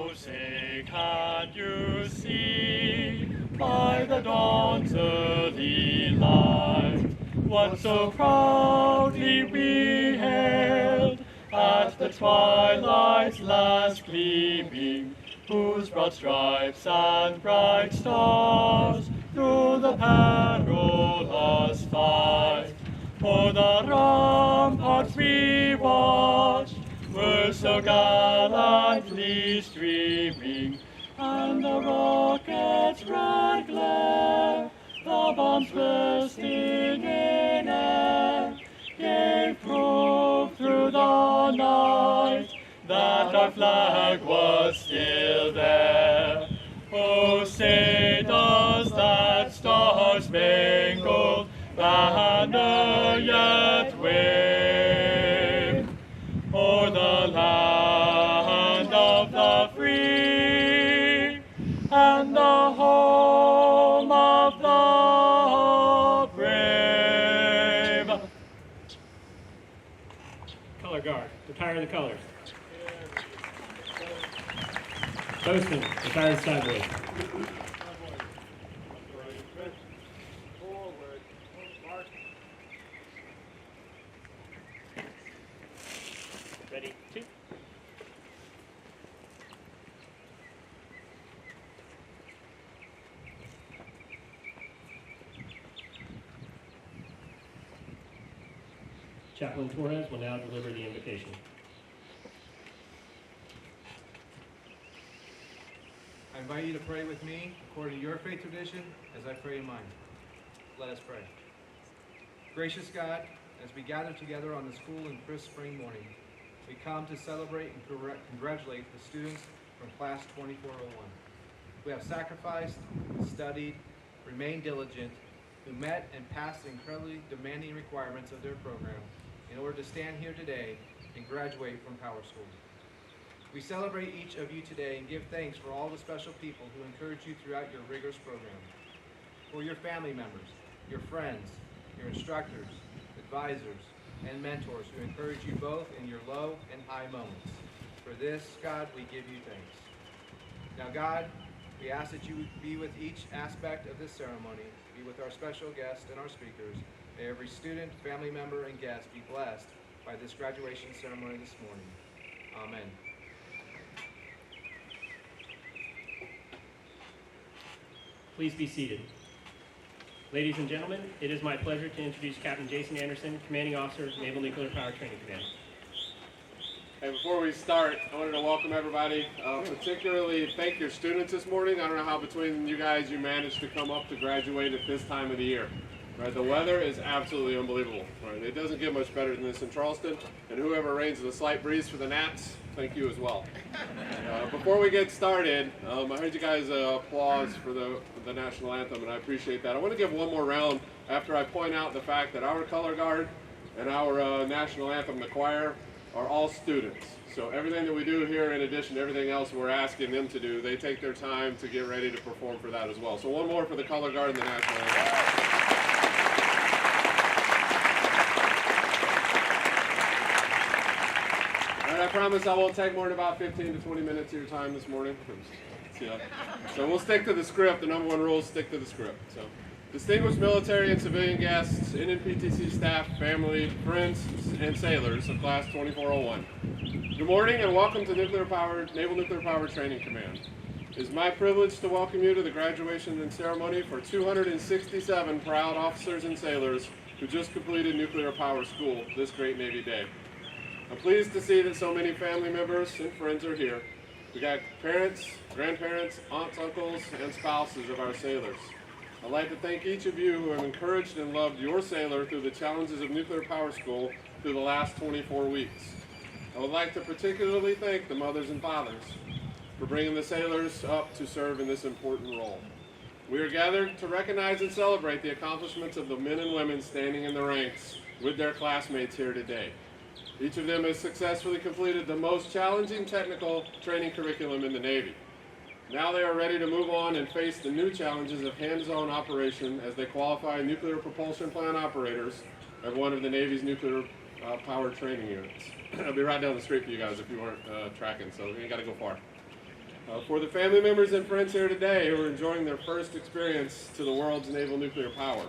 Oh, say, can't you see by the dawn's early light what so proudly we hailed at the twilight's last gleaming, whose broad stripes and bright stars through the perilous fight o'er the ramparts we watched were so gallantly streaming, and the rocket's red glare, the bombs bursting in air, gave proof through the night that our flag was still there. Oh, say does that star-spangled banner yet wave o'er the land of the free and the home of the brave? Color guard, retire the colors. Bosun, retire the sideways. Ready, two. Chaplain Torres will now deliver the invocation. I invite you to pray with me according to your faith tradition as I pray in mine. Let us pray. Gracious God, as we gather together on this cool and crisp spring morning, we come to celebrate and congratulate the students from class 2401 who have sacrificed, studied, remained diligent, who met and passed the incredibly demanding requirements of their program in order to stand here today and graduate from Power School. We celebrate each of you today and give thanks for all the special people who encourage you throughout your rigorous program, for your family members, your friends, your instructors, advisors, and mentors who encourage you both in your low and high moments. For this, God, we give you thanks. Now, God, we ask that you be with each aspect of this ceremony, be with our special guests and our speakers. May every student, family member, and guest be blessed by this graduation ceremony this morning. Amen. Please be seated. Ladies and gentlemen, it is my pleasure to introduce Captain Jason Anderson, Commanding Officer, Naval Nuclear Power Training Command. Hey, before we start, I wanted to welcome everybody, particularly thank your students this morning. I don't know how between you guys you managed to come up to graduate at this time of the year. Right, the weather is absolutely unbelievable. Right, it doesn't get much better than this in Charleston, and whoever arranged the slight breeze for the Nats, thank you as well. Before we get started, I heard you guys applause for the national anthem, and I appreciate that. I want to give one more round after I point out the fact that our color guard and our national anthem, the choir, are all students. So everything that we do here, in addition to everything else we're asking them to do, they take their time to get ready to perform for that as well. So one more for the color guard and the national anthem. I promise I won't take more than about 15 to 20 minutes of your time this morning. So we'll stick to the script. The number one rule is stick to the script. So, distinguished military and civilian guests, NNPTC staff, family, friends, and sailors of Class 2401. Good morning and welcome to Naval Nuclear Power Training Command. It is my privilege to welcome you to the graduation and ceremony for 267 proud officers and sailors who just completed nuclear power school this great Navy day. I'm pleased to see that so many family members and friends are here. We got parents, grandparents, aunts, uncles, and spouses of our sailors. I'd like to thank each of you who have encouraged and loved your sailor through the challenges of nuclear power school through the last 24 weeks. I would like to particularly thank the mothers and fathers for bringing the sailors up to serve in this important role. We are gathered to recognize and celebrate the accomplishments of the men and women standing in the ranks with their classmates here today. Each of them has successfully completed the most challenging technical training curriculum in the Navy. Now they are ready to move on and face the new challenges of hands-on operation as they qualify nuclear propulsion plant operators at one of the Navy's nuclear power training units. I'll be right down the street for you guys if you weren't tracking, so you ain't got to go far. For the family members and friends here today who are enjoying their first experience to the world's naval nuclear power,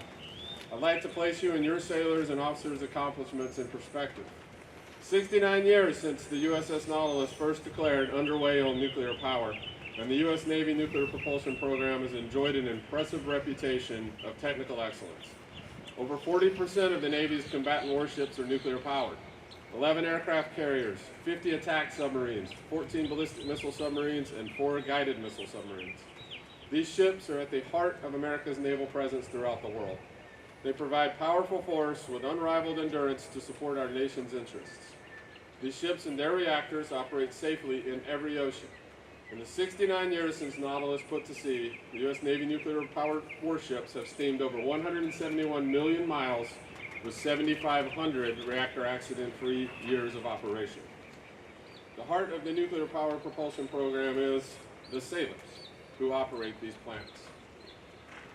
I'd like to place you and your sailors and officers' accomplishments in perspective. 69 years since the USS Nautilus first declared underway on nuclear power, and the U.S. Navy nuclear propulsion program has enjoyed an impressive reputation of technical excellence. Over 40% of the Navy's combatant warships are nuclear powered. 11 aircraft carriers, 50 attack submarines, 14 ballistic missile submarines, and 4 guided missile submarines. These ships are at the heart of America's naval presence throughout the world. They provide powerful force with unrivaled endurance to support our nation's interests. These ships and their reactors operate safely in every ocean. In the 69 years since Nautilus put to sea, the U.S. Navy nuclear-powered warships have steamed over 171 million miles with 7,500 reactor accident-free years of operation. The heart of the nuclear power propulsion program is the sailors who operate these plants.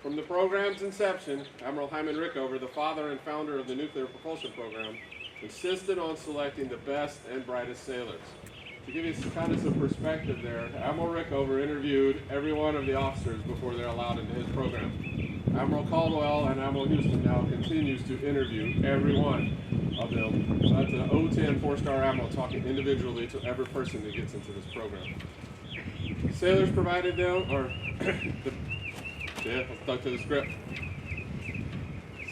From the program's inception, Admiral Hyman Rickover, the father and founder of the nuclear propulsion program, insisted on selecting the best and brightest sailors. To give you some perspective there, Admiral Rickover interviewed every one of the officers before they're allowed into his program. Admiral Caldwell and Admiral Houston now continues to interview every one of them. So that's an O10 four-star admiral talking individually to every person that gets into this program. Sailors provided them, I stuck to the script.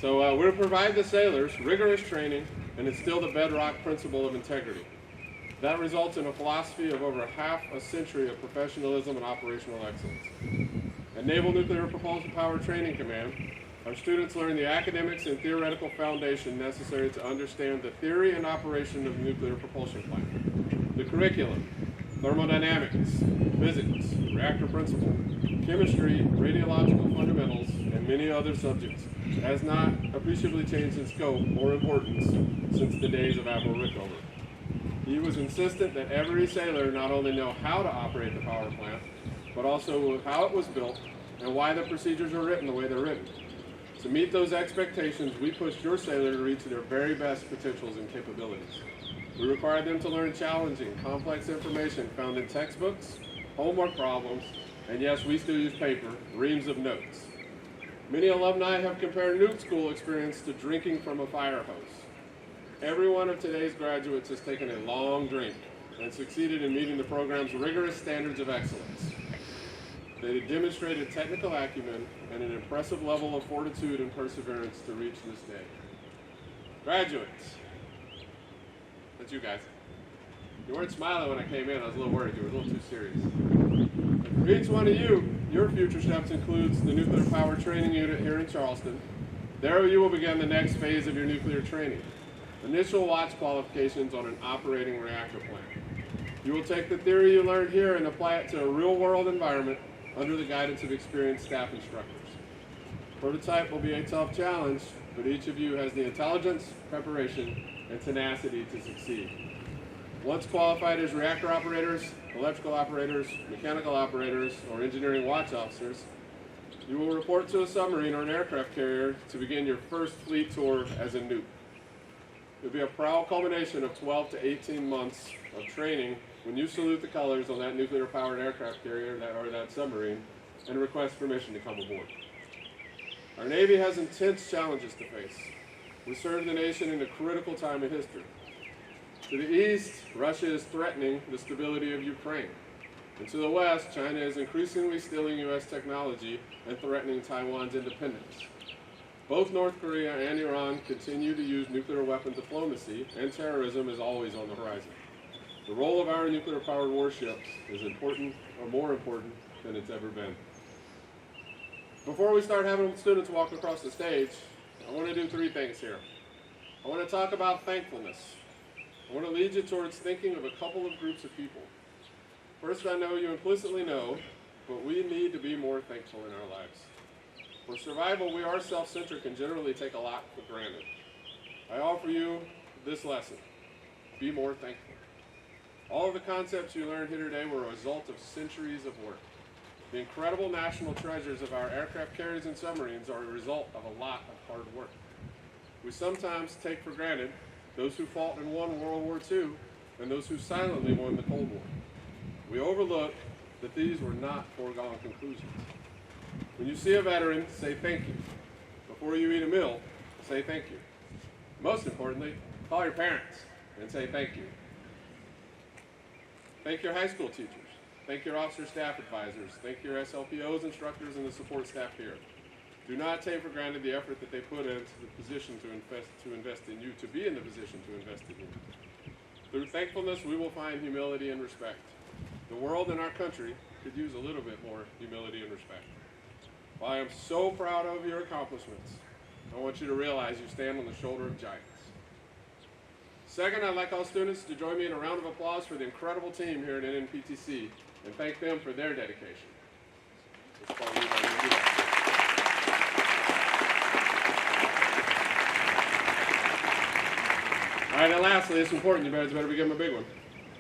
So we'll provide the sailors rigorous training and instill the bedrock principle of integrity. That results in a philosophy of over half a century of professionalism and operational excellence. At Naval Nuclear Propulsion Power Training Command, our students learn the academics and theoretical foundation necessary to understand the theory and operation of the nuclear propulsion plant. The curriculum, thermodynamics, physics, reactor principle, chemistry, radiological fundamentals, and many other subjects has not appreciably changed in scope or importance since the days of Admiral Rickover. He was insistent that every sailor not only know how to operate the power plant, but also how it was built and why the procedures are written the way they're written. To meet those expectations, we pushed your sailor to reach their very best potentials and capabilities. We required them to learn challenging, complex information found in textbooks, homework problems, and yes, we still use paper, reams of notes. Many alumni have compared nuke school experience to drinking from a fire hose. Every one of today's graduates has taken a long drink and succeeded in meeting the program's rigorous standards of excellence. They demonstrated technical acumen and an impressive level of fortitude and perseverance to reach this day. Graduates, that's you guys. You weren't smiling when I came in. I was a little worried. You were a little too serious. For each one of you, your future steps includes the Nuclear Power Training Unit here in Charleston. There you will begin the next phase of your nuclear training. Initial watch qualifications on an operating reactor plant. You will take the theory you learned here and apply it to a real-world environment under the guidance of experienced staff instructors. Prototype will be a tough challenge, but each of you has the intelligence, preparation, and tenacity to succeed. Once qualified as reactor operators, electrical operators, mechanical operators, or engineering watch officers, you will report to a submarine or an aircraft carrier to begin your first fleet tour as a nuke. It will be a proud culmination of 12 to 18 months of training when you salute the colors on that nuclear-powered aircraft carrier or that submarine and request permission to come aboard. Our Navy has intense challenges to face. We serve the nation in a critical time in history. To the east, Russia is threatening the stability of Ukraine. And to the west, China is increasingly stealing U.S. technology and threatening Taiwan's independence. Both North Korea and Iran continue to use nuclear weapon diplomacy, and terrorism is always on the horizon. The role of our nuclear-powered warships is important, or more important, than it's ever been. Before we start having students walk across the stage, I want to do 3 things here. I want to talk about thankfulness. I want to lead you towards thinking of a couple of groups of people. First, I know you implicitly know, but we need to be more thankful in our lives. For survival, we are self-centric and generally take a lot for granted. I offer you this lesson. Be more thankful. All of the concepts you learned here today were a result of centuries of work. The incredible national treasures of our aircraft carriers and submarines are a result of a lot of hard work. We sometimes take for granted those who fought and won World War II and those who silently won the Cold War. We overlook that these were not foregone conclusions. When you see a veteran, say thank you. Before you eat a meal, say thank you. Most importantly, call your parents and say thank you. Thank your high school teachers. Thank your officer staff advisors. Thank your SLPOs, instructors, and the support staff here. Do not take for granted the effort that they put into the position to invest in you, to be in the position to invest in you. Through thankfulness, we will find humility and respect. The world and our country could use a little bit more humility and respect. While I am so proud of your accomplishments, I want you to realize you stand on the shoulder of giants. Second, I'd like all students to join me in a round of applause for the incredible team here at NNPTC and thank them for their dedication. All right, and lastly, it's important, you better give them a big one.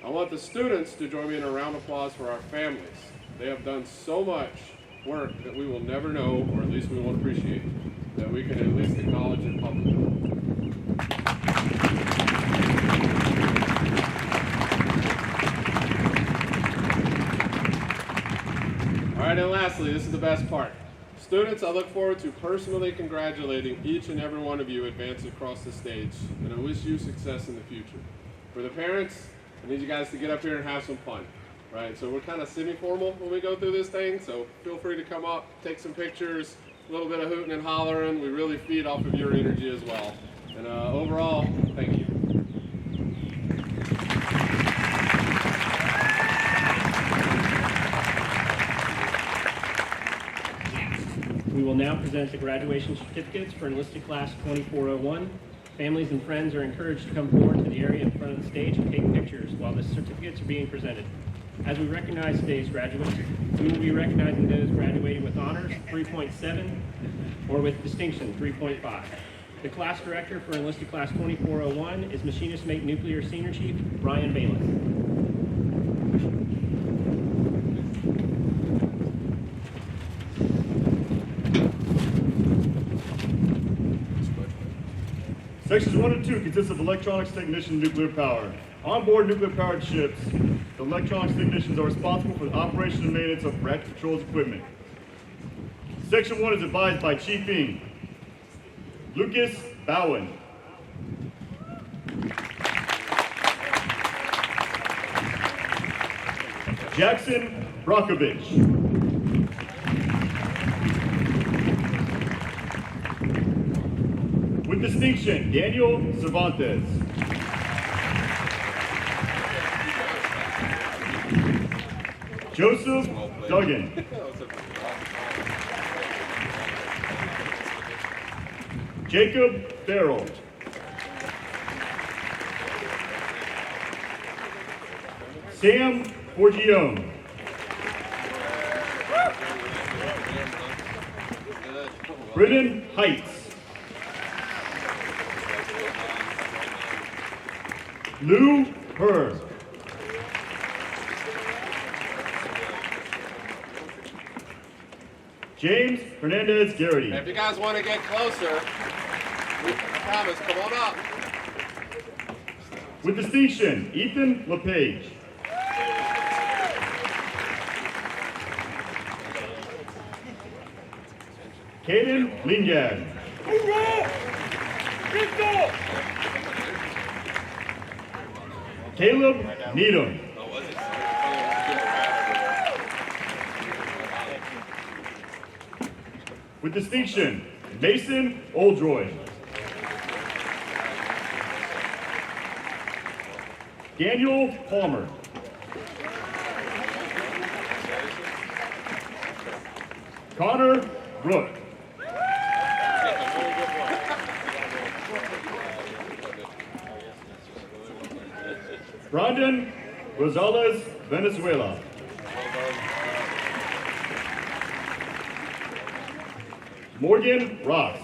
I want the students to join me in a round of applause for our families. They have done so much work that we will never know, or at least we won't appreciate, that we can at least acknowledge in public. All right, and lastly, this is the best part. Students, I look forward to personally congratulating each and every one of you advancing across the stage, and I wish you success in the future. For the parents, I need you guys to get up here and have some fun, right? So we're kind of semi-formal when we go through this thing, so feel free to come up, take some pictures, a little bit of hooting and hollering. We really feed off of your energy as well. And overall, thank you. We will now present the graduation certificates for enlisted class 2401. Families and friends are encouraged to come forward to the area in front of the stage and take pictures while the certificates are being presented. As we recognize today's graduates, we will be recognizing those graduating with honors 3.7 or with distinction 3.5. The class director for enlisted class 2401 is Machinist Mate Nuclear Senior Chief Brian Bayless. Sections 1 and 2 consist of electronics technician nuclear power. On board nuclear-powered ships, the electronics technicians are responsible for the operation and maintenance of reactor controls equipment. Section 1 is advised by Chief Ing. Lucas Bowen. Jackson Brockovich. With distinction, Daniel Cervantes. Joseph Duggan. Jacob Farrell. Sam Forgione. Britton Heights. Lou Hurd. James Hernandez Garrity. If you guys want to get closer, Thomas, come on up. With distinction, Ethan LePage. Caden Lingad. Caleb Needham. With distinction, Mason Oldroyd. Daniel Palmer. Connor Brooke. Brandon Rosales Venezuela. Morgan Ross.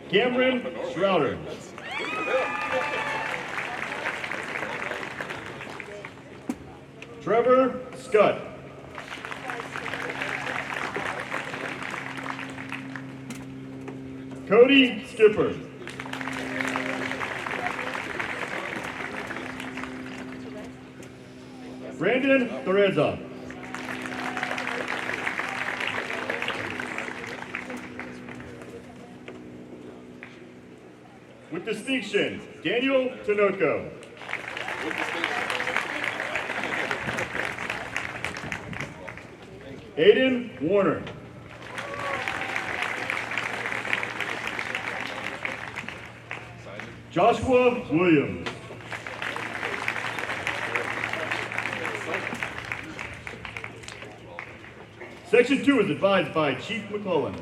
Cameron Schrouder. Trevor Scott. Cody Skipper. Brandon Thereza. With distinction, Daniel Tinoco. Aiden Warner. Joshua Williams. Section 2 is advised by Chief McClellan.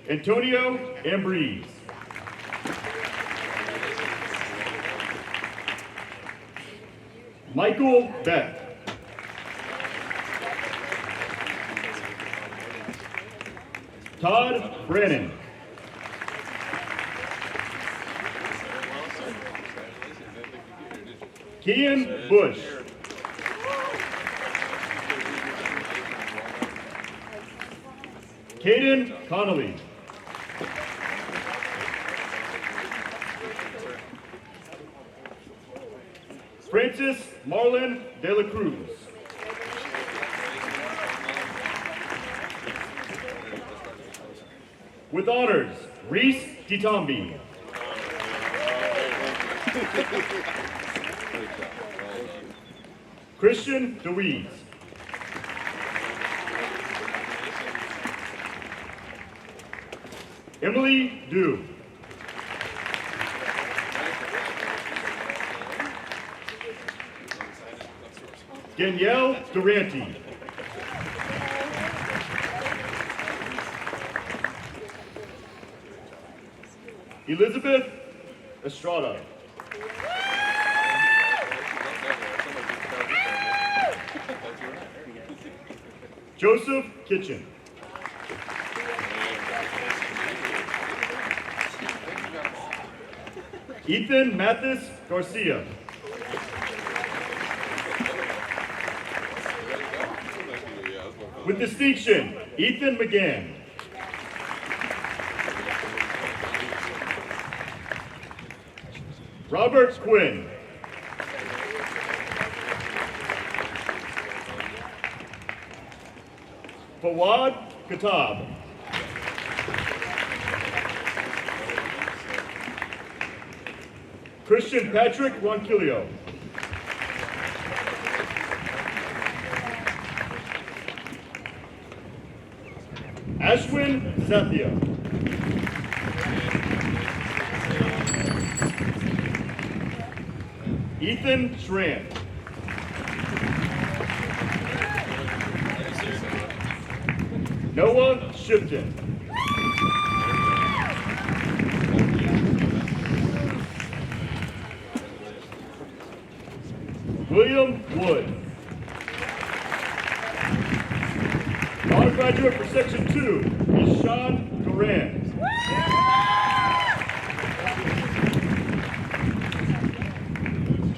Antonio Ambrose. Michael Beck. Todd Brannon. Kian Bush. Caden Connolly. Francis Marlon De La Cruz. With honors, Reese Ditombi. Christian DeWeese. Emily Dew. Danielle Durante. Elizabeth Estrada. Joseph Kitchen. Ethan Mathis Garcia. With distinction, Ethan McGann. Robert Quinn. Fawad Katab. Christian Patrick Ronquillo. Ashwin Sathya. Ethan Schramm. Noah Shipton. William Wood. Non-graduate for Section 2 is Sean Duran.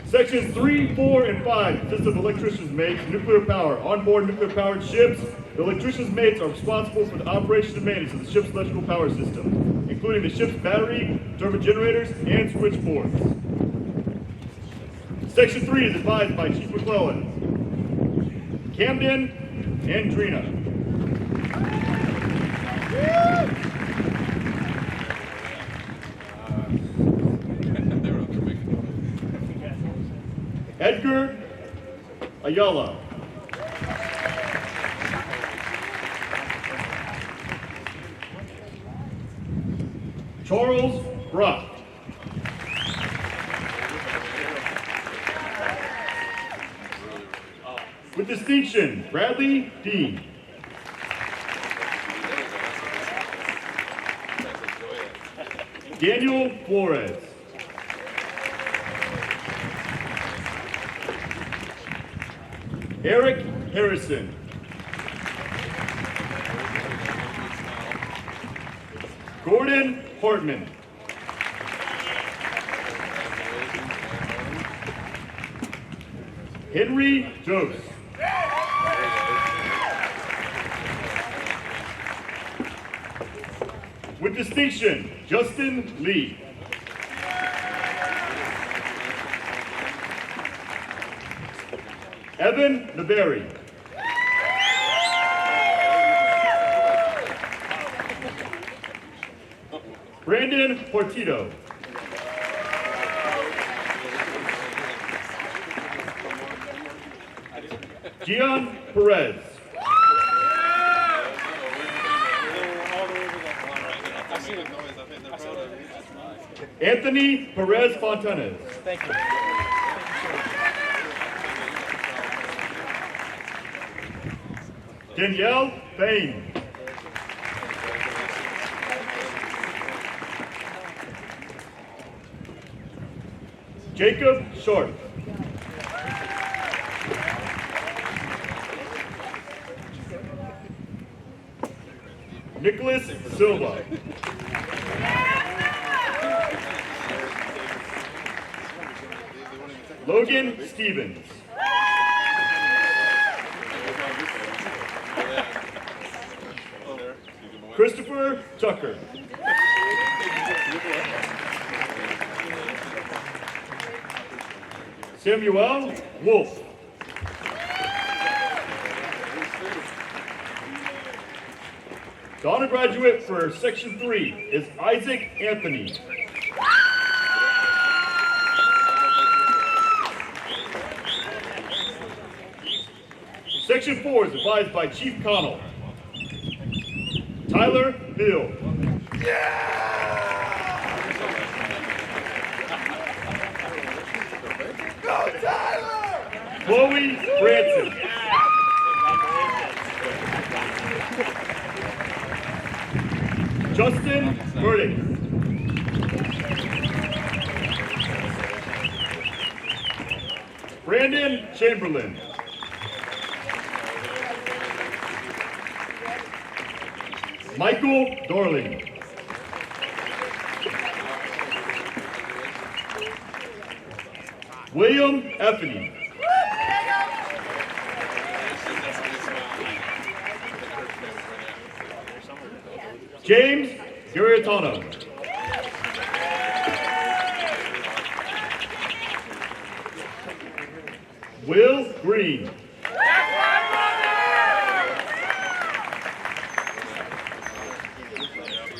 Sections 3, 4, and 5 consist of electrician's mates, nuclear power. On-board nuclear-powered ships, the electrician's mates are responsible for the operation and maintenance of the ship's electrical power system, including the ship's battery, turbine generators, and switchboards. Section 3 is advised by Chief McClellan, Camden, and Drina. Edgar Ayala. Charles Brock. With distinction, Bradley Dean. Daniel Flores. Eric Harrison. Gordon Hartman. Henry Dose. With distinction, Justin Lee. Evan Navari. Brandon Portito. Gian Perez. Anthony Perez Fontanes. Thank you. Danielle Bain. Jacob Short. Nicholas Silva. Logan Stevens. Christopher Tucker. Samuel Wolf. The honor graduate for Section 3 is Isaac Anthony. Section 4 is advised by Chief Connell. Tyler Hill. Go Tyler! Chloe Branson. Justin Burdick. Brandon Chamberlain. Michael Dorling. William Effany. James Garitano. Will Green.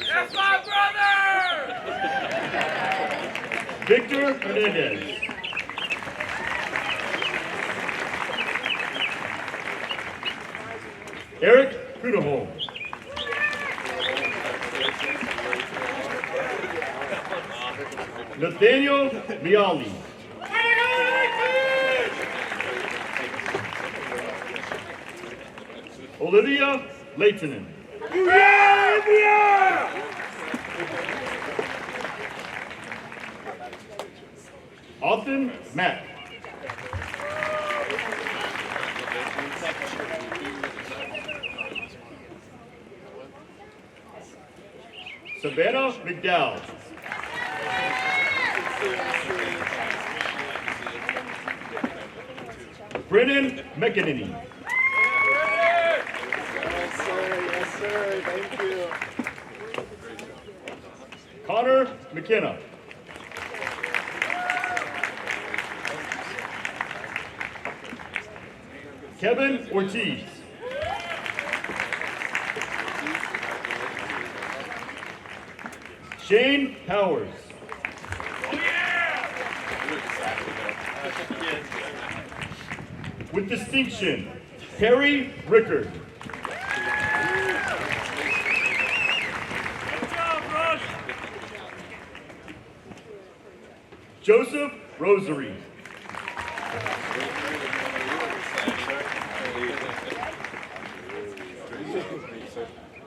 That's my brother! Victor Hernandez. Eric Kudaholm. Nathaniel Miali. Olivia Leitonen. Austin Mack. Savannah McDowell. Brennan McEnany. Yes, sir. Thank you. Connor McKenna. Kevin Ortiz. Shane Powers. With distinction, Harry Rickard. Joseph Rosary.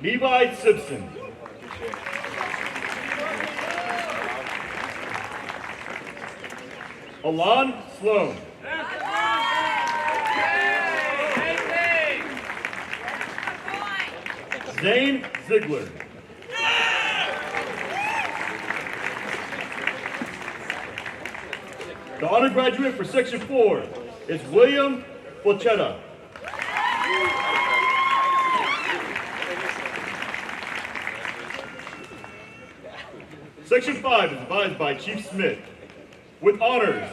Levi Simpson. Alon Sloan. Zane Ziegler. The honor graduate for Section 4 is William Fulchetta. Section 5 is advised by Chief Smith. With honors,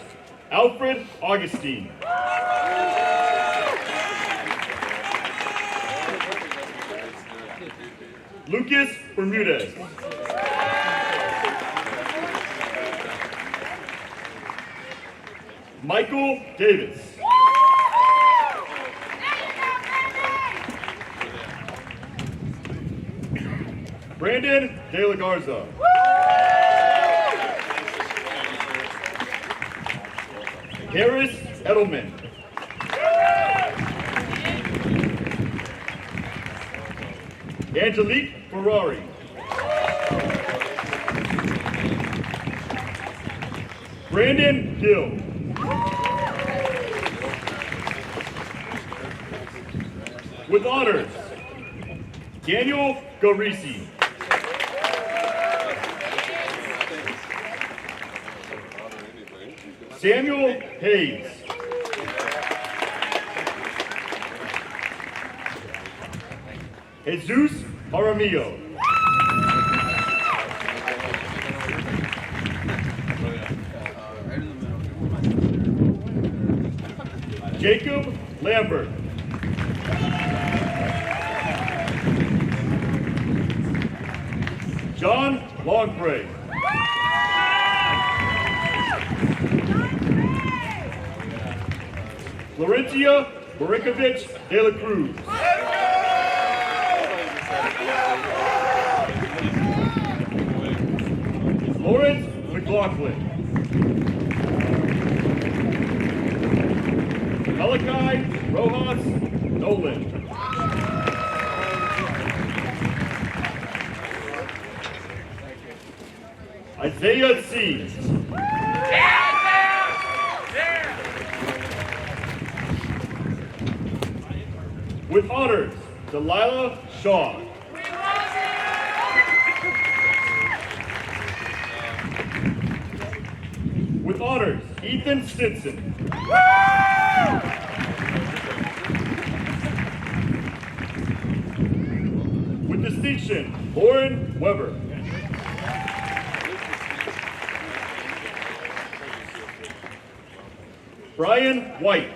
Alfred Augustine. Lucas Bermudez. Michael Davis. Brandon De La Garza. Harris Edelman. Angelique Ferrari. Brandon Hill. With honors, Daniel Garisi. Samuel Hayes. Jesus Jaramillo. Jacob Lambert. John Longpray. Florencia Marinkovic de la Cruz. Lawrence McLaughlin. Malachi Rojas Nolan. Isaiah C. With honors, Delilah Shaw. With honors, Ethan Stinson. With distinction, Lauren Weber. Brian White.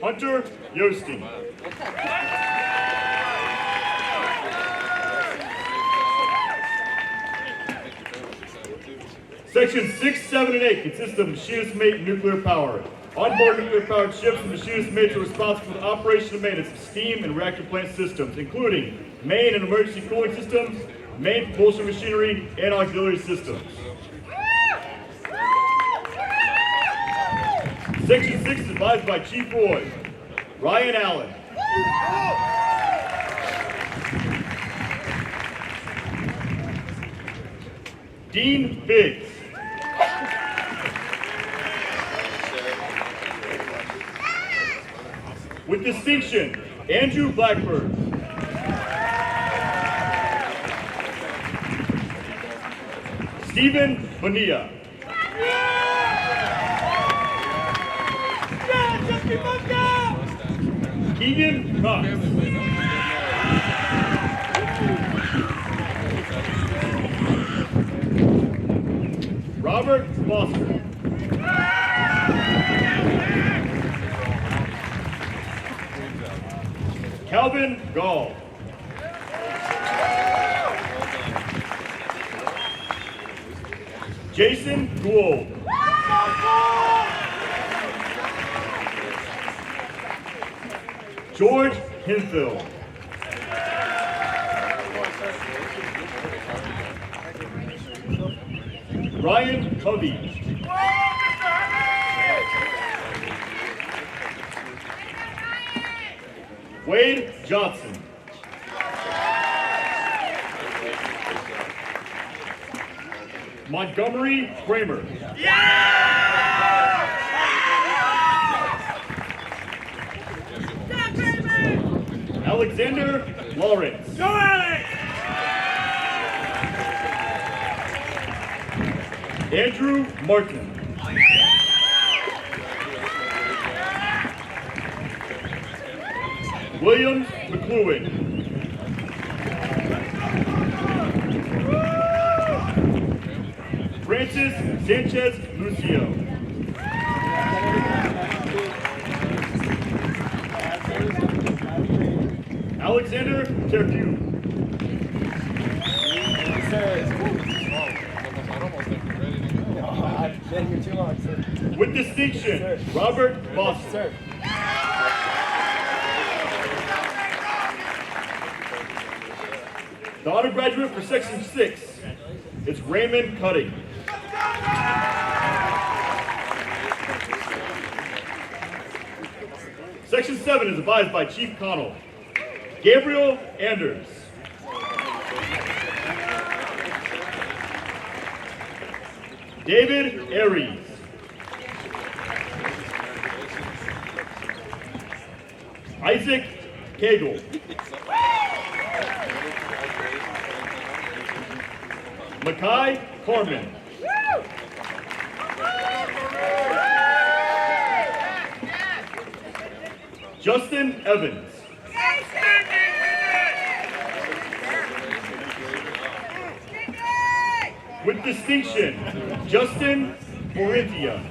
Hunter Yosti. Sections 6, 7, and 8 consist of machinist-mate nuclear power. Onboard nuclear-powered ships and machinist-mates are responsible for the operation and maintenance of steam and reactor plant systems, including main and emergency cooling systems, main propulsion machinery, and auxiliary systems. Section 6 is advised by Chief Roy, Ryan Allen. Dean Biggs. With distinction, Andrew Blackburn. Stephen Bonilla. Keegan Cox. Robert Foster. Calvin Gall. Jason Gould. George Hinfield. Ryan Covey. Wade Johnson. Montgomery Kramer. Alexander Lawrence. Go Alex! Andrew Martin. William McLuhan. Francis Sanchez Lucio. Alexander Terpue. I've been here too long, sir. With distinction, Sir. Robert Boston. Sir. The honor graduate for Section 6, it's Raymond Cutting. Section 7 is advised by Chief Connell. Gabriel Anders. David Aries. Isaac Cagle. Mackay Corman. Justin Evans. With distinction, Justin Morintia.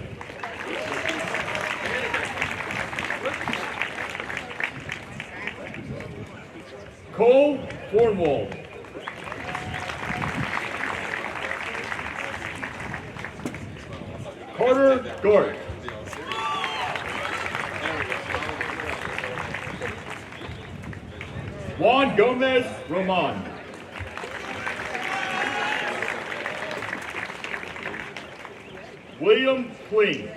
Cole Cornwall. Carter Gart. Juan Gomez Roman. William Kling.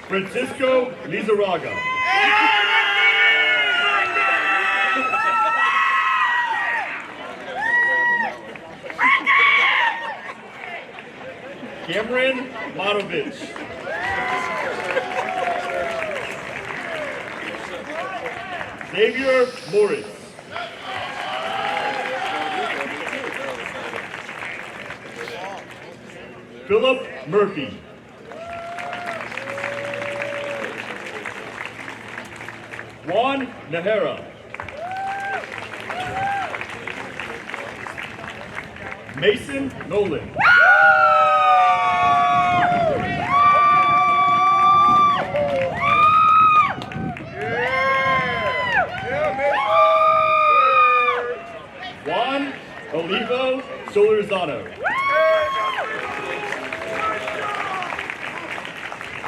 Francisco Lizarraga. Cameron Matovich. Xavier Morris. Philip Murphy. Juan Nahara. Mason Nolan. Juan Olivo Solorzano.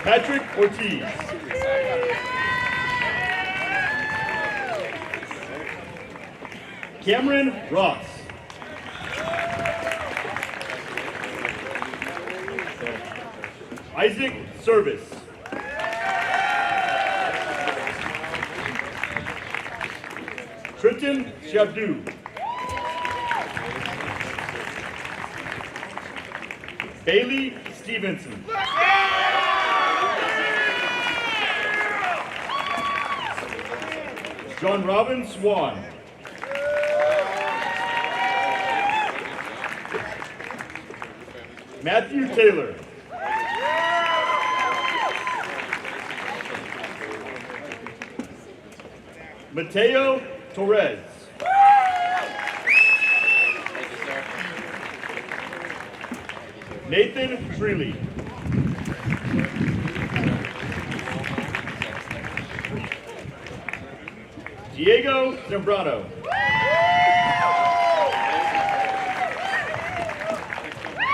Patrick Ortiz. Cameron Ross. Isaac Service. Trenton Shabdu. Bailey Stevenson. John Robin Swan. Matthew Taylor. Mateo Torres. Nathan Freely. Diego Zambrano.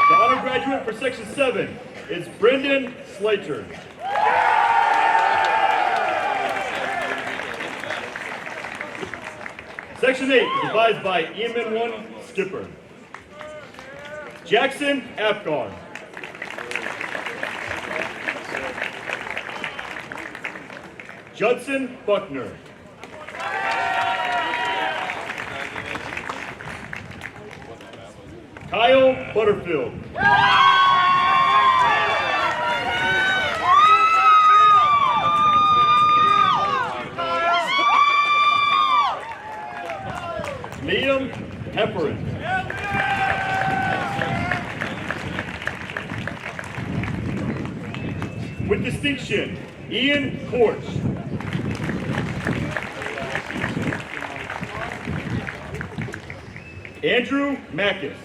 The honor graduate for Section 7 is Brendan Slater. Section 8 is advised by EMN1 Skipper. Jackson Apgar. Judson Buckner. Kyle Butterfield. Liam Hepperin. With distinction, Ian Korch. Andrew Mackus.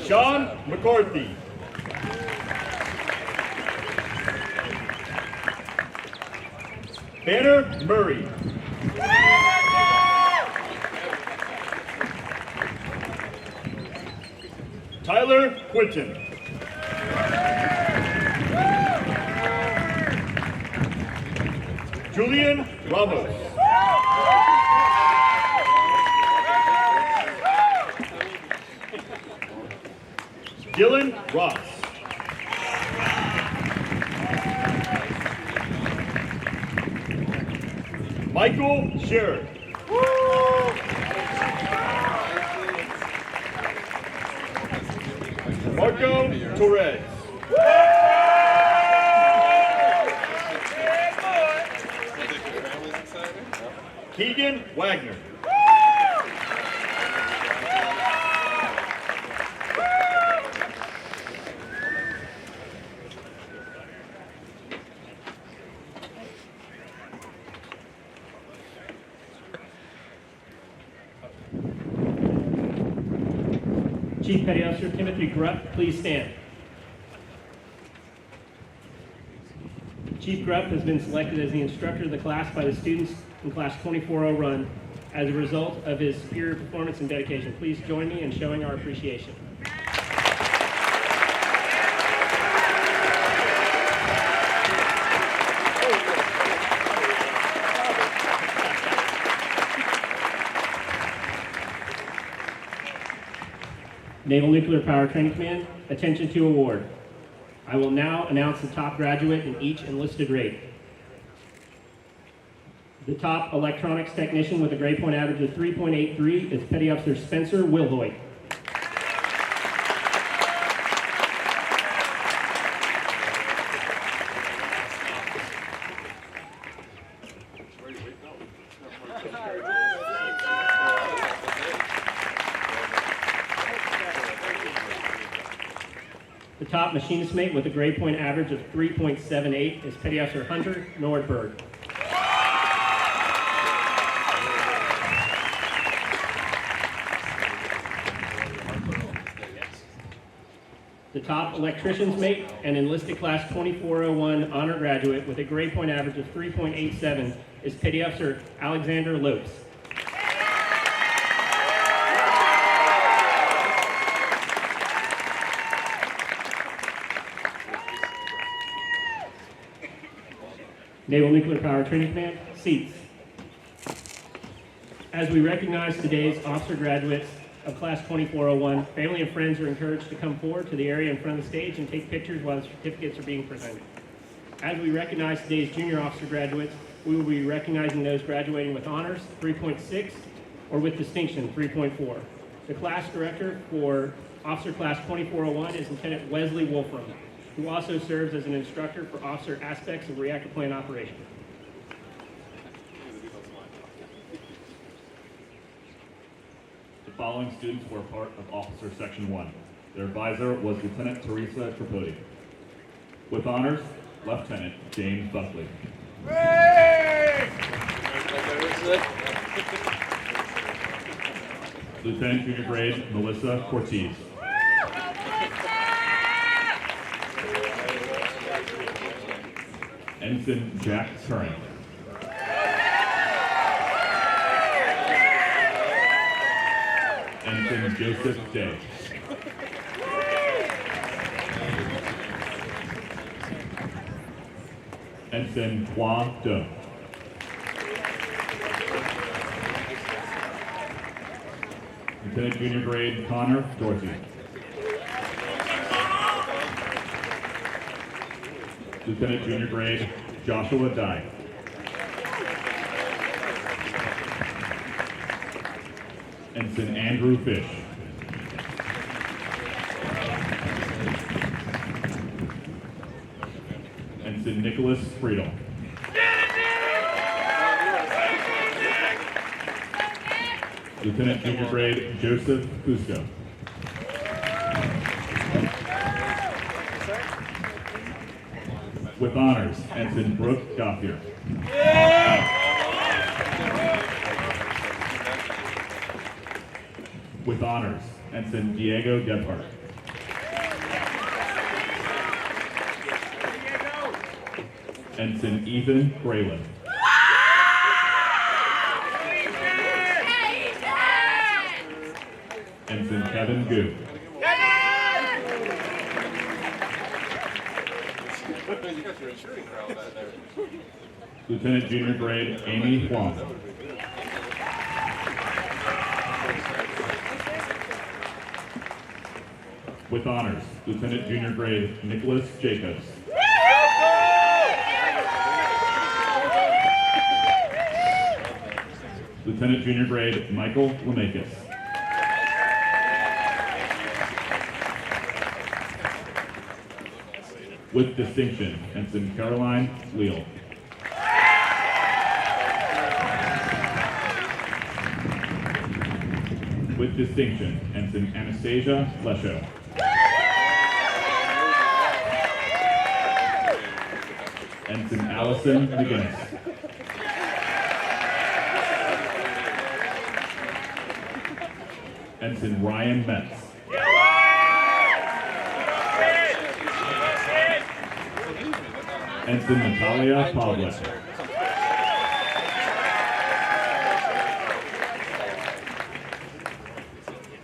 Sean McCarthy. Banner Murray. Tyler Quinton. Julian Ramos. Dylan Ross. Michael Sherrod. Marco Torres. Keegan Wagner. Chief Petty Officer Timothy Grupp, please stand. Chief Grupp has been selected as the instructor of the class by the students in Class 24-0 run as a result of his superior performance and dedication. Please join me in showing our appreciation. Naval Nuclear Power Training Command, attention to award. I will now announce the top graduate in each enlisted rate. The top electronics technician with a grade point average of 3.83 is Petty Officer Spencer Wilhoit. The top machinist mate with a grade point average of 3.78 is Petty Officer Hunter Nordberg. The top electrician's mate and enlisted class 2401 honor graduate with a grade point average of 3.87 is Petty Officer Alexander Lopes. Naval Nuclear Power Training Command, seats. As we recognize today's officer graduates of Class 2401, family and friends are encouraged to come forward to the area in front of the stage and take pictures while the certificates are being presented. As we recognize today's junior officer graduates, we will be recognizing those graduating with honors, 3.6, or with distinction, 3.4. The class director for Officer Class 2401 is Lieutenant Wesley Wolfram, who also serves as an instructor for officer aspects of reactor plant operation. The following students were part of Officer Section 1. Their advisor was Lieutenant Teresa Tripodi. With honors, Lieutenant James Buckley. Lieutenant Junior Grade Melissa Cortez. Ensign Jack Curran. Ensign Joseph Day. Ensign Hua Do. Lieutenant Junior Grade Connor Dorsey. Lieutenant Junior Grade Joshua Dye. Ensign Andrew Fish. Ensign Nicholas Friedel. Lieutenant Junior Grade Joseph Cusco. With honors, Ensign Brooke Gothier. With honors, Ensign Diego Gebhardt. Ensign Ethan Braylon. Evan Gu. You got your shooting crowd back there. Lieutenant Junior Grade Amy Huang. With honors, Lieutenant Junior Grade Nicholas Jacobs. Lieutenant Junior Grade Michael Lemakis. With distinction, Ensign Caroline Leal. With distinction, Ensign Anastasia Lesho. Ensign Allison McGinnis. Ensign Ryan Metz. Ensign Natalia Pavlik.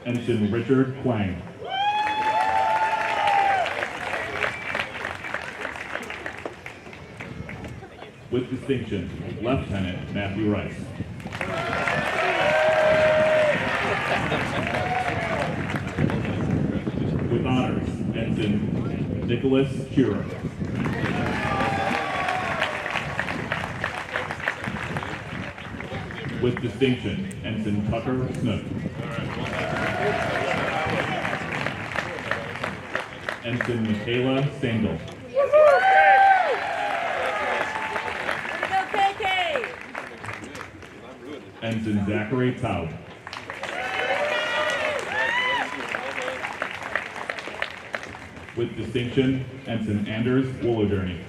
Ensign Richard Quang. With distinction, Lieutenant Matthew Rice. With honors, Ensign Nicholas Shearer. With distinction, Ensign Tucker Snook. Ensign Michaela Stengel. Ensign Zachary Taub. With distinction, Ensign Anders Woolodurney.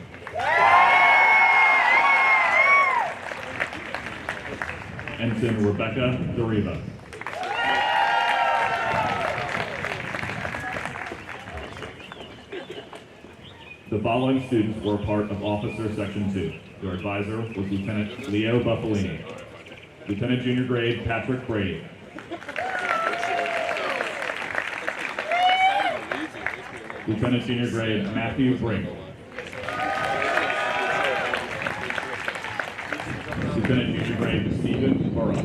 Ensign Rebecca Deriva. The following students were part of Officer Section 2. Their advisor was Lieutenant Leo Buffalini. Lieutenant Junior Grade Patrick Brady. Lieutenant Junior Grade Matthew Brink. Lieutenant Junior Grade Stephen Burrow.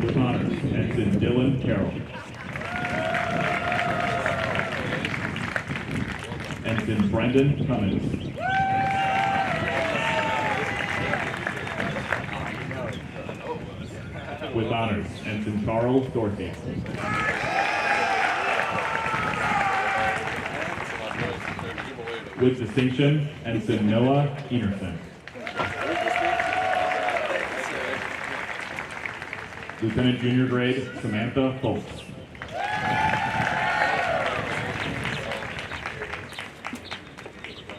With honors, Ensign Dylan Carroll. Ensign Brendan Cummins. With honors, Ensign Charles Dorsey. With distinction, Ensign Noah Enerson. Lieutenant Junior Grade Samantha Foltz.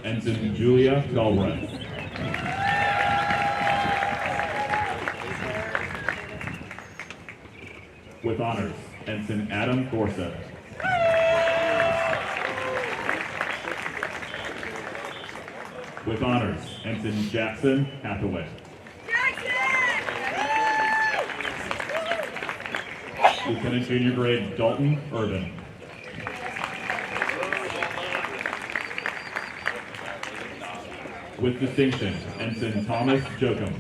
Ensign Julia Galbraith. With honors, Ensign Adam Gorsuch. With honors, Ensign Jackson Hathaway. Lieutenant Junior Grade Dalton Urban. With distinction, Ensign Thomas Jokum.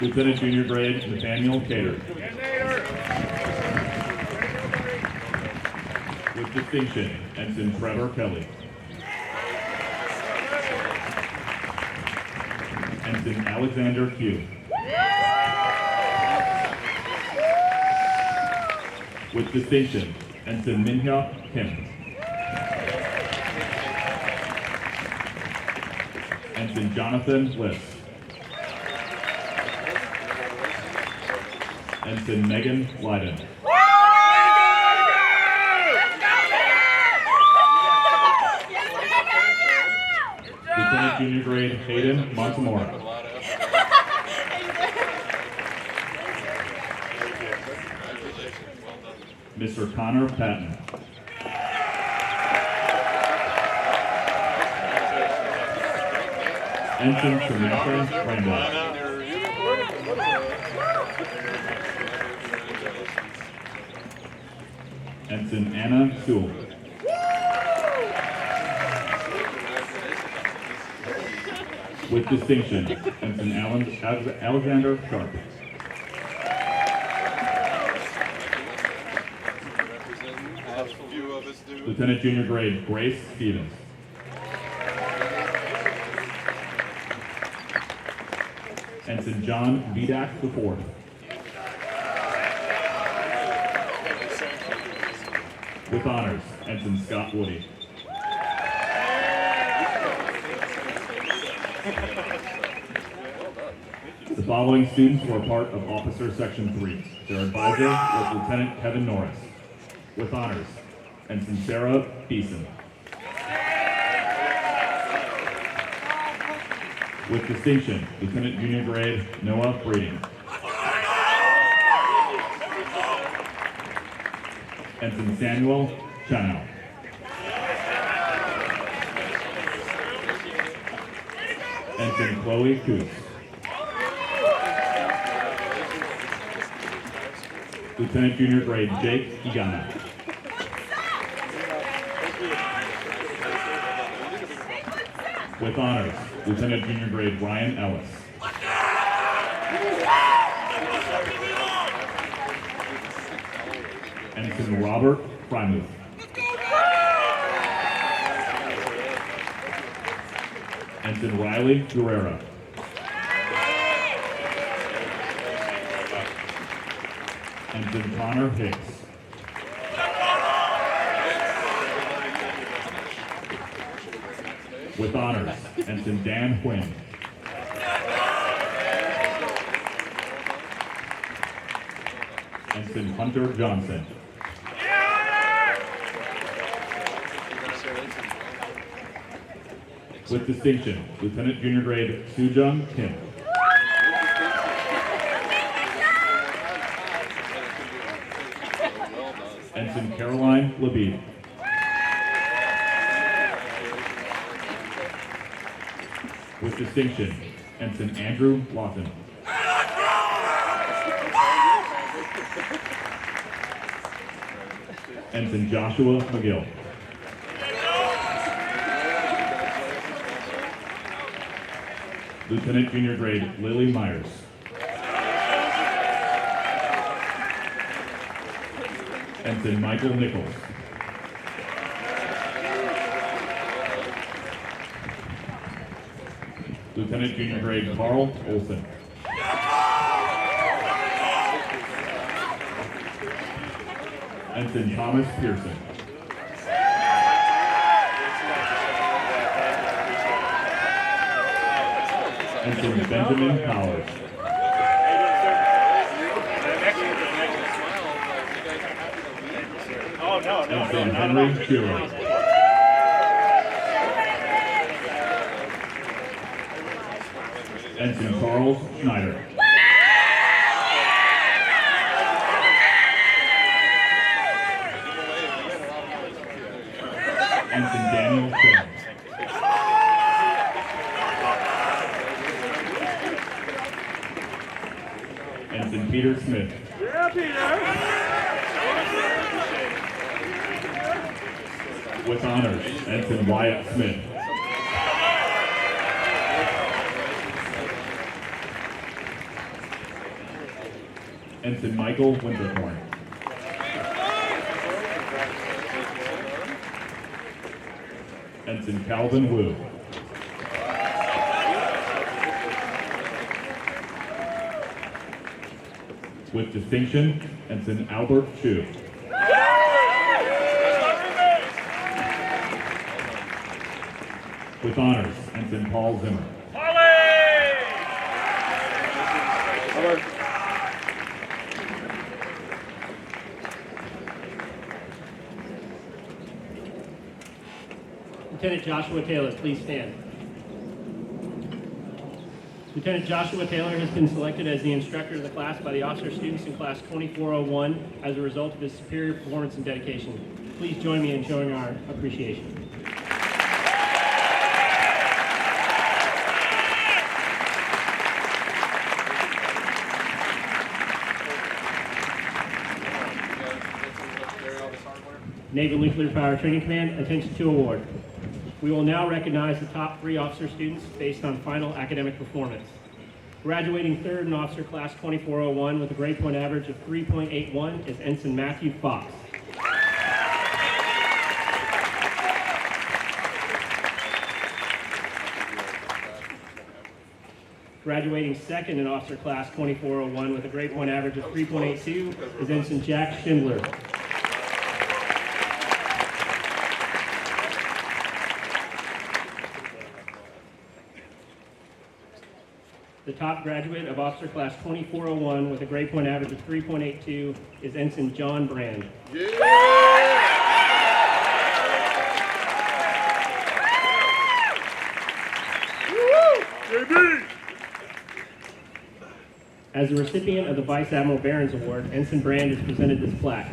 Lieutenant Junior Grade Nathaniel Cater. With distinction, Ensign Trevor Kelly. Ensign Alexander Q. With distinction, Ensign Minhyuk Kim. Ensign Jonathan Liss. Ensign Megan Leiden. Lieutenant Junior Grade Hayden Montemora. Mr. Connor Patton. Ensign Samantha Randall. Ensign Anna Sewell. With distinction, Ensign Alexander Sharp. Lieutenant Junior Grade Grace Stevens. Ensign John Vidak IV. With honors, Ensign Scott Woody. The following students were part of Officer Section 3. Their advisor was Lieutenant Kevin Norris. With honors, Ensign Sarah Beeson. With distinction, Lieutenant Junior Grade Noah Breeding. Ensign Samuel Chanow. Ensign Chloe Coos. Lieutenant Junior Grade Jake Igana. With honors, Lieutenant Junior Grade Ryan Ellis. Ensign Robert Frymuth. Ensign Riley Guerrera. Ensign Connor Hicks. With honors, Ensign Dan Quinn. Ensign Hunter Johnson. With distinction, Lieutenant Junior Grade Sujung Kim. Ensign Caroline Labib. With distinction, Ensign Andrew Lawton. Ensign Joshua McGill. Lieutenant Junior Grade Lily Myers. Ensign Michael Nichols. Lieutenant Junior Grade Carl Olson. Ensign Thomas Pearson. Ensign Benjamin Powers. Ensign Henry Shearer. Ensign Charles Schneider. Ensign Daniel Fair. Ensign Peter Smith. Yeah, Peter. With honors, Ensign Wyatt Smith. Ensign Michael Winterthorn. Ensign Calvin Wu. With distinction, Ensign Albert Chu. With honors, Ensign Paul Zimmer. Lieutenant Joshua Taylor, please stand. Lieutenant Joshua Taylor has been selected as the instructor of the class by the officer students in class 2401 as a result of his superior performance and dedication. Please join me in showing our appreciation. Naval Nuclear Power Training Command, attention to award. We will now recognize the top 3 officer students based on final academic performance. Graduating third in Officer Class 2401 with a grade point average of 3.81 is Ensign Matthew Fox. Graduating second in Officer Class 2401 with a grade point average of 3.82 is Ensign Jack Schindler. The top graduate of Officer Class 2401 with a grade point average of 3.82 is Ensign John Brand. As the recipient of the Vice Admiral Barron's Award, Ensign Brand is presented this plaque.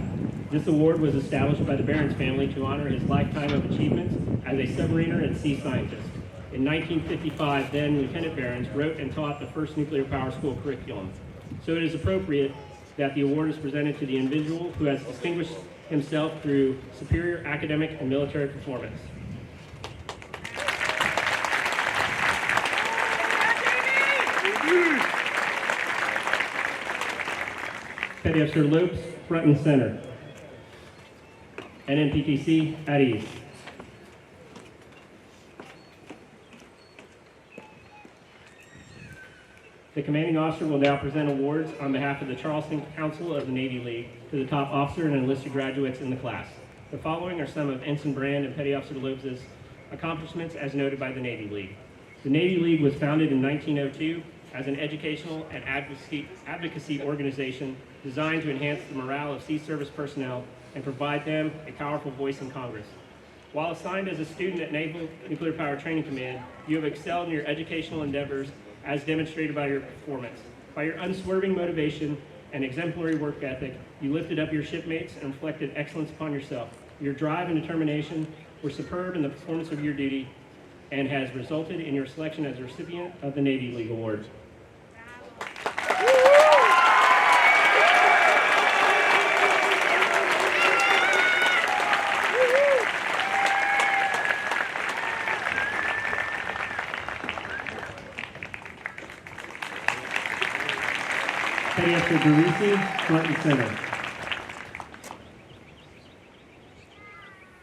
This award was established by the Barron's family to honor his lifetime of achievements as a submariner and sea scientist. In 1955, then Lieutenant Barron's wrote and taught the first nuclear power school curriculum. So it is appropriate that the award is presented to the individual who has distinguished himself through superior academic and military performance. Petty Officer Lopes, front and center. NNPTC, at ease. The commanding officer will now present awards on behalf of the Charleston Council of the Navy League to the top officer and enlisted graduates in the class. The following are some of Ensign Brand and Petty Officer Lopes' accomplishments as noted by the Navy League. The Navy League was founded in 1902 as an educational and advocacy organization designed to enhance the morale of sea service personnel and provide them a powerful voice in Congress. While assigned as a student at Naval Nuclear Power Training Command, you have excelled in your educational endeavors as demonstrated by your performance. By your unswerving motivation and exemplary work ethic, you lifted up your shipmates and reflected excellence upon yourself. Your drive and determination were superb in the performance of your duty and has resulted in your selection as a recipient of the Navy League Award. Petty Officer Garisi, front and center.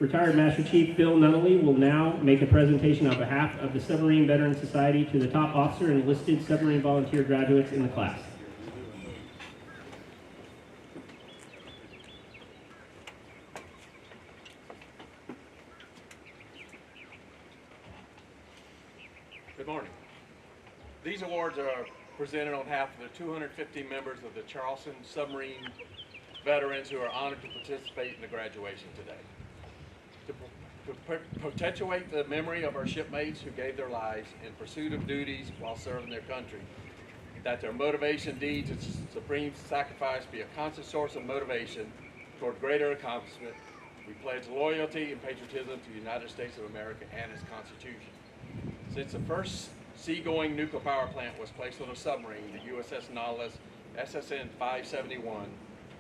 Retired Master Chief Bill Nunnally will now make a presentation on behalf of the Submarine Veteran Society to the top officer and enlisted submarine volunteer graduates in the class. Good morning. These awards are presented on behalf of the 250 members of the Charleston submarine veterans who are honored to participate in the graduation today. To perpetuate the memory of our shipmates who gave their lives in pursuit of duties while serving their country, that their motivation, deeds, and supreme sacrifice be a constant source of motivation toward greater accomplishment, we pledge loyalty and patriotism to the United States of America and its Constitution. Since the first seagoing nuclear power plant was placed on a submarine, the USS Nautilus SSN 571,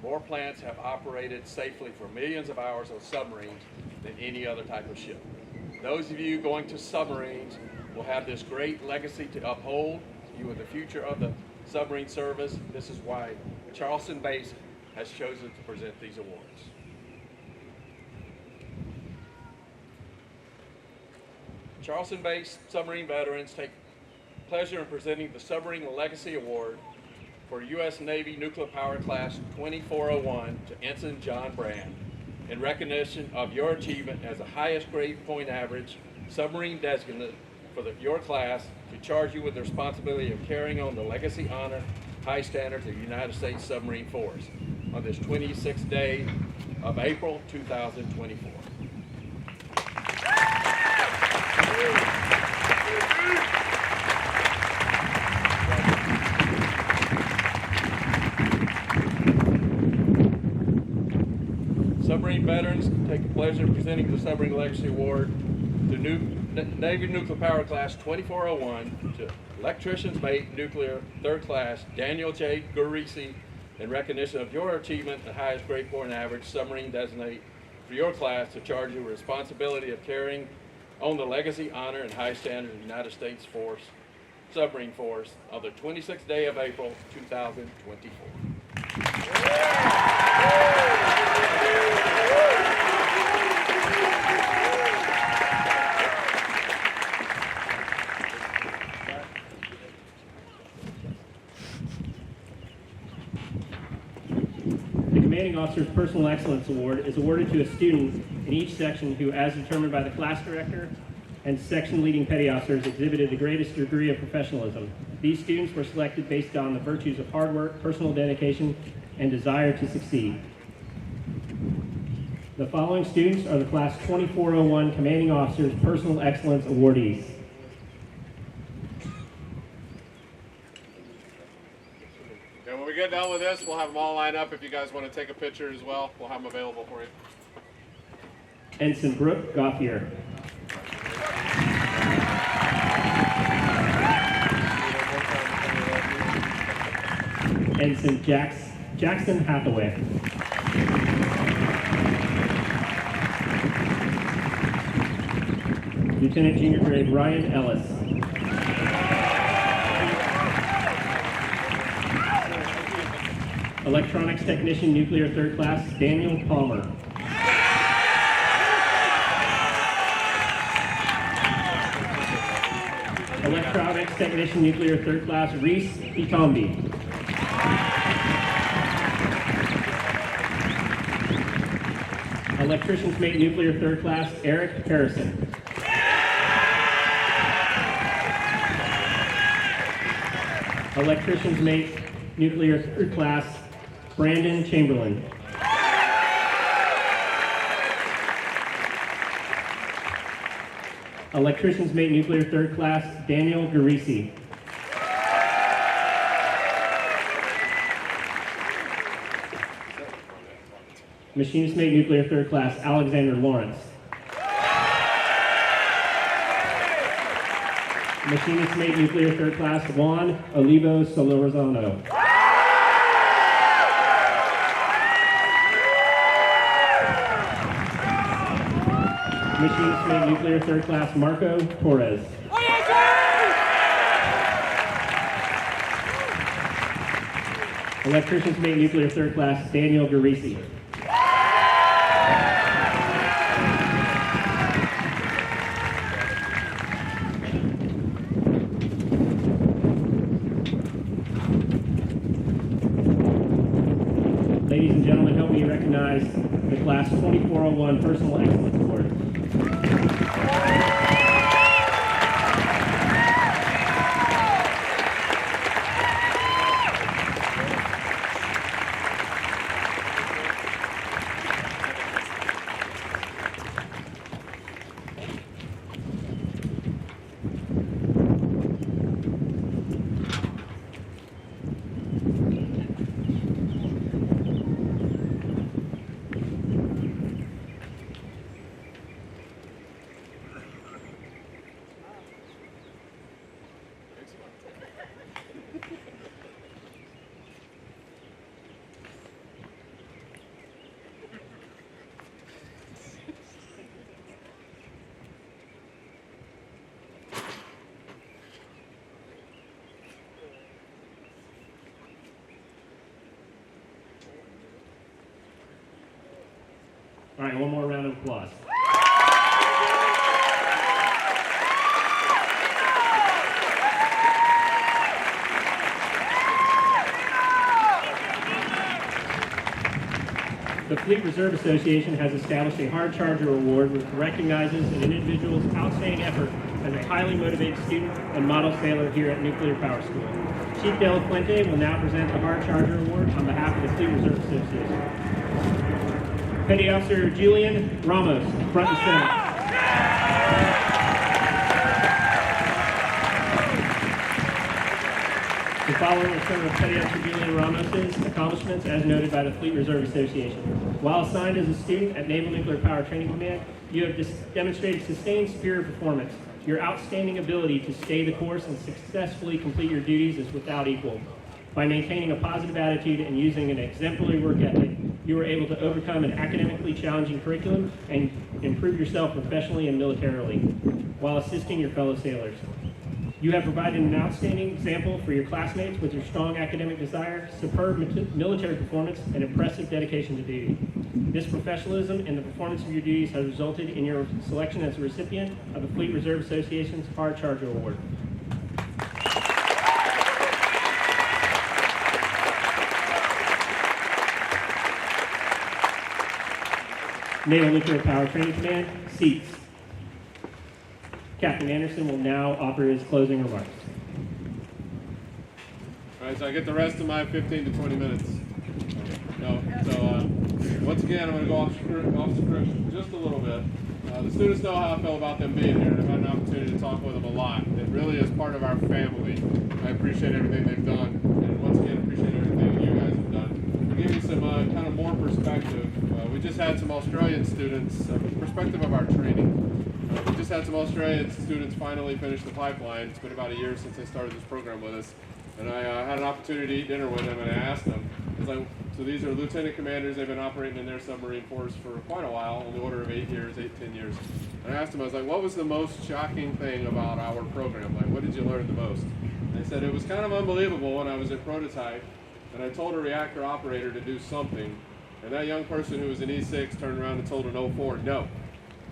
more plants have operated safely for millions of hours on submarines than any other type of ship. Those of you going to submarines will have this great legacy to uphold. You are the future of the submarine service. This is why Charleston Base has chosen to present these awards. Charleston Base submarine veterans take pleasure in presenting the Submarine Legacy Award for U.S. Navy Nuclear Power Class 2401 to Ensign John Brand in recognition of your achievement as the highest grade point average submarine designate for your class, to charge you with the responsibility of carrying on the legacy, honor, high standards of the United States Submarine Force on this 26th day of April 2024. Submarine veterans take the pleasure of presenting the Submarine Legacy Award to Navy Nuclear Power Class 2401 to Electrician's Mate Nuclear 3rd Class Daniel J. Garisi in recognition of your achievement at highest grade point average submarine designate for your class to charge you with responsibility of carrying on the legacy, honor, and high standards of the United States Submarine Force of the 26th day of April, 2024. The Commanding Officer's Personal Excellence Award is awarded to a student in each section who, as determined by the class director and section leading petty officers, exhibited the greatest degree of professionalism. These students were selected based on the virtues of hard work, personal dedication, and desire to succeed. The following students are the Class 2401 Commanding Officer's Personal Excellence Awardees. And when we get done with this, we'll have them all lined up. If you guys want to take a picture as well, we'll have them available for you. Ensign Brooke Gauthier. Ensign Jackson Hathaway. Lieutenant Junior Grade Ryan Ellis. Electronics Technician Nuclear Third Class Daniel Palmer. Electronics Technician Nuclear Third Class Reese Itombi. Electrician's Mate Nuclear Third Class Eric Harrison. Electrician's Mate Nuclear Third Class Brandon Chamberlain. Electrician's Mate Nuclear Third Class Daniel Garisi. Machinist Mate Nuclear Third Class Alexander Lawrence. Machinist Mate Nuclear Third Class Juan Olivo Solorzano. Machinist Mate Nuclear Third Class Marco Torres. Electrician's Mate Nuclear Third Class Daniel Garisi. Ladies and gentlemen, help me recognize the Class 2401 Personal Excellence Award. All right, one more round of applause. The Fleet Reserve Association has established a Hard Charger Award which recognizes an individual's outstanding effort as a highly motivated student and model sailor here at Nuclear Power School. Chief De La Fuente will now present the Hard Charger Award on behalf of the Fleet Reserve Association. Petty Officer Julian Ramos, front and center. The following are some of Petty Officer Julian Ramos's accomplishments as noted by the Fleet Reserve Association. While assigned as a student at Naval Nuclear Power Training Command, you have demonstrated sustained superior performance. Your outstanding ability to stay the course and successfully complete your duties is without equal. By maintaining a positive attitude and using an exemplary work ethic, you were able to overcome an academically challenging curriculum and improve yourself professionally and militarily while assisting your fellow sailors. You have provided an outstanding example for your classmates with your strong academic desire, superb military performance, and impressive dedication to duty. This professionalism and the performance of your duties has resulted in your selection as a recipient of the Fleet Reserve Association's Hard Charger Award. Naval Nuclear Power Training Command, seats. Captain Anderson will now offer his closing remarks. All right, so I get the rest of my 15 to 20 minutes. Once again, I'm going to go off script just a little bit. The students know how I feel about them being here, and I've had an opportunity to talk with them a lot. It really is part of our family. I appreciate everything they've done, and once again, appreciate everything you guys have done. To give you some kind of more perspective, we just had some Australian students, perspective of our training. We just had some Australian students finally finish the pipeline. It's been about a year since they started this program with us. And I had an opportunity to eat dinner with them, and I asked them, so these are lieutenant commanders. They've been operating in their submarine force for quite a while, on the order of 10 years. And I asked them, I was like, what was the most shocking thing about our program? Like, what did you learn the most? And they said, it was kind of unbelievable when I was at prototype, and I told a reactor operator to do something, and that young person who was an E6 turned around and told an 04 no.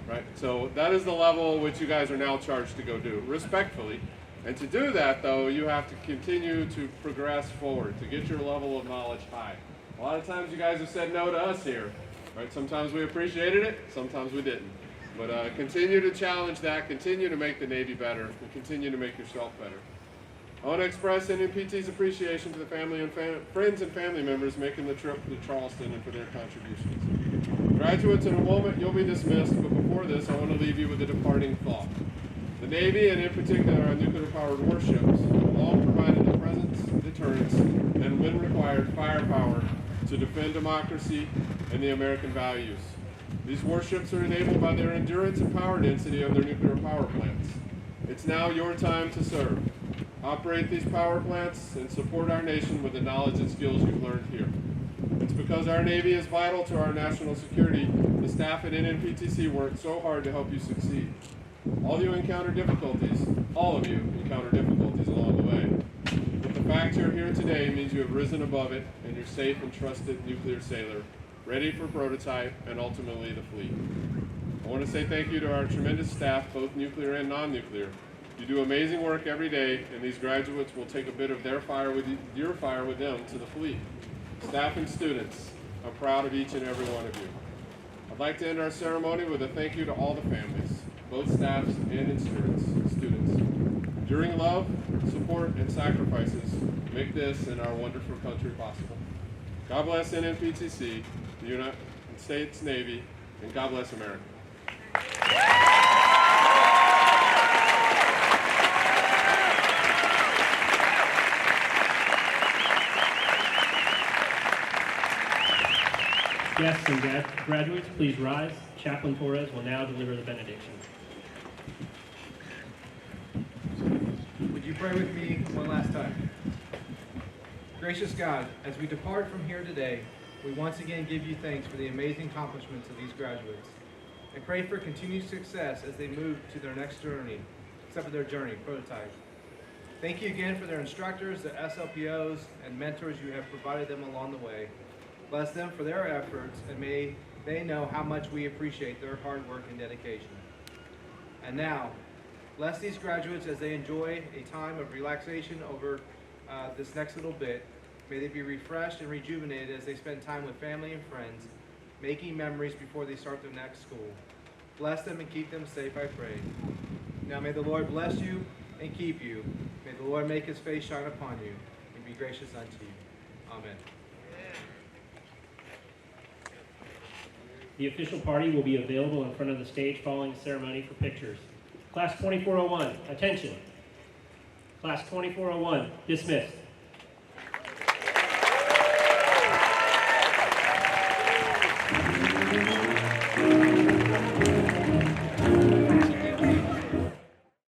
Right? So that is the level which you guys are now charged to go do, respectfully. And to do that, though, you have to continue to progress forward, to get your level of knowledge high. A lot of times you guys have said no to us here. Right? Sometimes we appreciated it, sometimes we didn't. But continue to challenge that, continue to make the Navy better, and continue to make yourself better. I want to express NNPT's appreciation to the family and friends and family members making the trip to Charleston and for their contributions. Graduates, in a moment you'll be dismissed, but before this I want to leave you with a departing thought. The Navy, and in particular our nuclear-powered warships, have all provided the presence, deterrence, and when required, firepower to defend democracy and the American values. These warships are enabled by their endurance and power density of their nuclear power plants. It's now your time to serve. Operate these power plants and support our nation with the knowledge and skills you've learned here. It's because our Navy is vital to our national security, the staff at NNPTC worked so hard to help you succeed. All of you encounter difficulties along the way. But the fact you're here today means you have risen above it and you're safe and trusted nuclear sailor, ready for prototype and ultimately the fleet. I want to say thank you to our tremendous staff, both nuclear and non-nuclear. You do amazing work every day, and these graduates will take a bit of their fire with you, your fire with them to the fleet. Staff and students, I'm proud of each and every one of you. I'd like to end our ceremony with a thank you to all the families, both staffs and students. Enduring love, support, and sacrifices make this and our wonderful country possible. God bless NNPTC, the United States Navy, and God bless America. Guests and graduates, please rise. Chaplain Torres will now deliver the benediction. Would you pray with me one last time? Gracious God, as we depart from here today, we once again give you thanks for the amazing accomplishments of these graduates and pray for continued success as they move to their next journey, except for their journey, prototype. Thank you again for their instructors, the SLPOs, and mentors you have provided them along the way. Bless them for their efforts, and may they know how much we appreciate their hard work and dedication. And now, bless these graduates as they enjoy a time of relaxation over this next little bit. May they be refreshed and rejuvenated as they spend time with family and friends, making memories before they start their next school. Bless them and keep them safe, I pray. Now may the Lord bless you and keep you. May the Lord make his face shine upon you and be gracious unto you. Amen. The official party will be available in front of the stage following the ceremony for pictures. Class 2401, attention. Class 2401, dismissed.